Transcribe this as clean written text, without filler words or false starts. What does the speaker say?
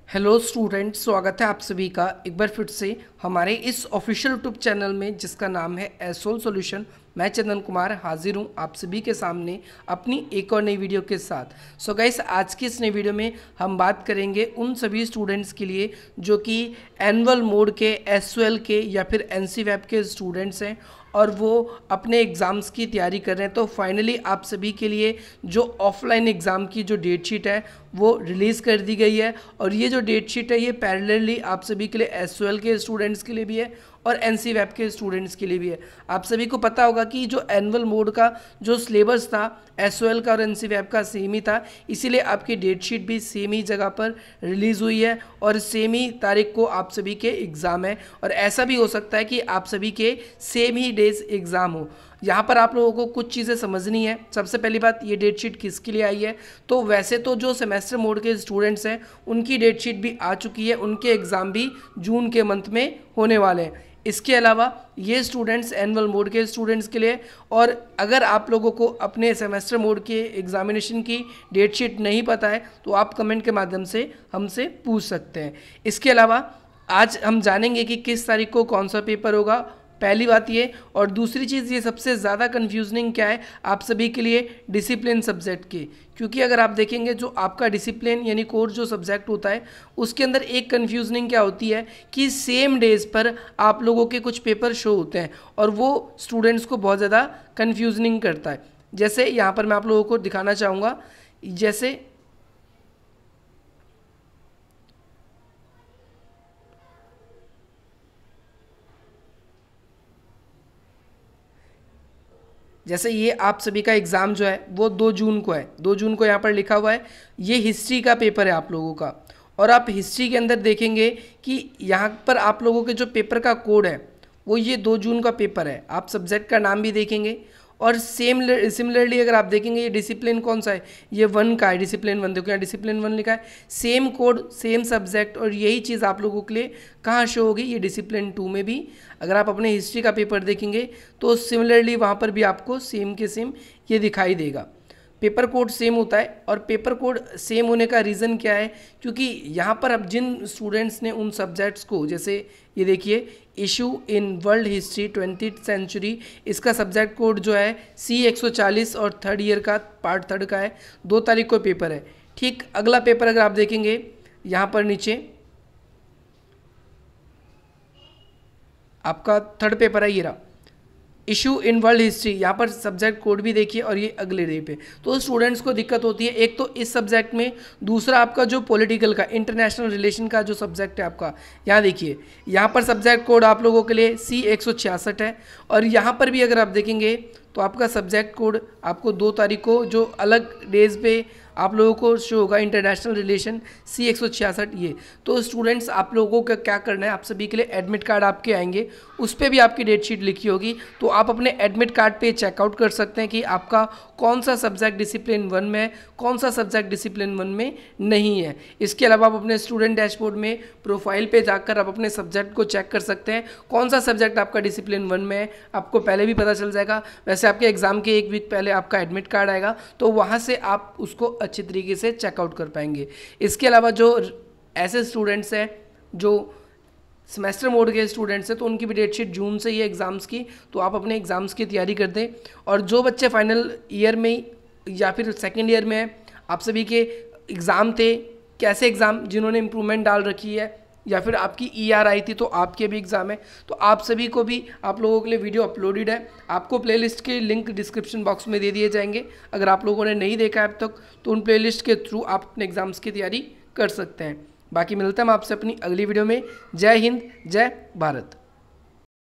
Hello students, स्वागत है आप सभी का एक बार फिर से हमारे इस ऑफिशियल यूट्यूब चैनल में जिसका नाम है एसोल सॉल्यूशन। मैं चंदन कुमार हाजिर हूँ आप सभी के सामने अपनी एक और नई वीडियो के साथ। सो गाइस, आज की इस नई वीडियो में हम बात करेंगे उन सभी स्टूडेंट्स के लिए जो कि एनुअल मोड के, एसओएल के या फिर एनसीवैप के स्टूडेंट्स हैं और वो अपने एग्ज़ाम्स की तैयारी कर रहे हैं। तो फाइनली आप सभी के लिए जो ऑफलाइन एग्ज़ाम की जो डेट शीट है वो रिलीज़ कर दी गई है और ये जो डेट शीट है ये पैरेलली आप सभी के लिए एसओएल के स्टूडेंट्स के लिए भी है और एनसीवैप के स्टूडेंट्स के लिए भी है। आप सभी को पता होगा कि जो एनुअल मोड का जो सिलेबस था एसओएल का और एनसीवैप का सेम ही था, इसीलिए आपकी डेट शीट भी सेम ही जगह पर रिलीज़ हुई है और सेम ही तारीख को आप सभी के एग्ज़ाम है। और ऐसा भी हो सकता है कि आप सभी के सेम ही डेज एग्ज़ाम हो। यहाँ पर आप लोगों को कुछ चीज़ें समझनी है। सबसे पहली बात, ये डेट शीट किसके लिए आई है? तो वैसे तो जो सेमेस्टर मोड के स्टूडेंट्स हैं उनकी डेट शीट भी आ चुकी है, उनके एग्ज़ाम भी जून के मंथ में होने वाले हैं। इसके अलावा ये स्टूडेंट्स एनुअल मोड के स्टूडेंट्स के लिए, और अगर आप लोगों को अपने सेमेस्टर मोड के एग्जामिनेशन की डेट शीट नहीं पता है तो आप कमेंट के माध्यम से हमसे पूछ सकते हैं। इसके अलावा आज हम जानेंगे कि किस तारीख को कौन सा पेपर होगा, पहली बात ये। और दूसरी चीज़ ये सबसे ज़्यादा कन्फ्यूजनिंग क्या है आप सभी के लिए, डिसिप्लिन सब्जेक्ट के। क्योंकि अगर आप देखेंगे जो आपका डिसिप्लिन यानी कोर जो सब्जेक्ट होता है उसके अंदर एक कन्फ्यूजनिंग क्या होती है कि सेम डेज पर आप लोगों के कुछ पेपर शो होते हैं और वो स्टूडेंट्स को बहुत ज़्यादा कन्फ्यूजनिंग करता है। जैसे यहाँ पर मैं आप लोगों को दिखाना चाहूँगा, जैसे ये आप सभी का एग्ज़ाम जो है वो 2 जून को है। 2 जून को यहाँ पर लिखा हुआ है, ये हिस्ट्री का पेपर है आप लोगों का। और आप हिस्ट्री के अंदर देखेंगे कि यहाँ पर आप लोगों के जो पेपर का कोड है वो ये 2 जून का पेपर है। आप सब्जेक्ट का नाम भी देखेंगे और सिमिलरली अगर आप देखेंगे ये डिसिप्लिन कौन सा है, ये 1 का है, डिसिप्लिन 1। देखो यहाँ डिसिप्लिन 1 लिखा है, सेम कोड सेम सब्जेक्ट। और यही चीज़ आप लोगों के लिए कहाँ शो होगी, ये डिसिप्लिन 2 में भी। अगर आप अपने हिस्ट्री का पेपर देखेंगे तो सिमिलरली वहाँ पर भी आपको सेम के सेम ये दिखाई देगा। पेपर कोड सेम होता है और पेपर कोड सेम होने का रीज़न क्या है, क्योंकि यहाँ पर अब जिन स्टूडेंट्स ने उन सब्जेक्ट्स को, जैसे ये देखिए issue in world history 20th century, इसका सब्जेक्ट कोड जो है C140 और थर्ड ईयर का पार्ट 3 का है। 2 तारीख को पेपर है। ठीक अगला पेपर अगर आप देखेंगे यहाँ पर नीचे आपका 3rd पेपर है, ये रहा इशू इन वर्ल्ड हिस्ट्री। यहाँ पर सब्जेक्ट कोड भी देखिए और ये अगले डे पे। तो स्टूडेंट्स को दिक्कत होती है एक तो इस सब्जेक्ट में, दूसरा आपका जो पॉलिटिकल का इंटरनेशनल रिलेशन का जो सब्जेक्ट है आपका, यहाँ देखिए यहाँ पर सब्जेक्ट कोड आप लोगों के लिए C166 है। और यहाँ पर भी अगर आप देखेंगे तो आपका सब्जेक्ट कोड आपको 2 तारीख को जो अलग डेज पे आप लोगों को शो होगा, इंटरनेशनल रिलेशन C166 ये। तो स्टूडेंट्स आप लोगों को क्या करना है, आप सभी के लिए एडमिट कार्ड आपके आएंगे, उस पर भी आपकी डेट शीट लिखी होगी। तो आप अपने एडमिट कार्ड पे चेकआउट कर सकते हैं कि आपका कौन सा सब्जेक्ट डिसिप्लिन 1 में है, कौन सा सब्जेक्ट डिसिप्लिन 1 में नहीं है। इसके अलावा आप अपने स्टूडेंट डैशबोर्ड में प्रोफाइल पे जाकर आप अपने सब्जेक्ट को चेक कर सकते हैं कौन सा सब्जेक्ट आपका डिसिप्लिन 1 में है। आपको पहले भी पता चल जाएगा। वैसे आपके एग्ज़ाम के 1 वीक पहले आपका एडमिट कार्ड आएगा तो वहाँ से आप उसको अच्छी तरीके से चेकआउट कर पाएंगे। इसके अलावा जो ऐसे स्टूडेंट्स हैं जो सेमेस्टर मोड के स्टूडेंट्स हैं तो उनकी भी डेट शीट जून से ही है एग्ज़ाम्स की, तो आप अपने एग्ज़ाम्स की तैयारी कर दें। और जो बच्चे फाइनल ईयर में या फिर सेकेंड ईयर में हैं, आप सभी के एग्ज़ाम थे, कैसे एग्ज़ाम, जिन्होंने इम्प्रूवमेंट डाल रखी है या फिर आपकी ER आई थी तो आपके भी एग्ज़ाम है, तो आप सभी को भी आप लोगों के लिए वीडियो अपलोडेड है। आपको प्लेलिस्ट के लिंक डिस्क्रिप्शन बॉक्स में दे दिए जाएंगे। अगर आप लोगों ने नहीं देखा है अब तक तो उन प्लेलिस्ट के थ्रू आप अपने एग्ज़ाम्स की तैयारी कर सकते हैं। बाकी मिलता है हम आपसे अपनी अगली वीडियो में। जय हिंद, जय भारत।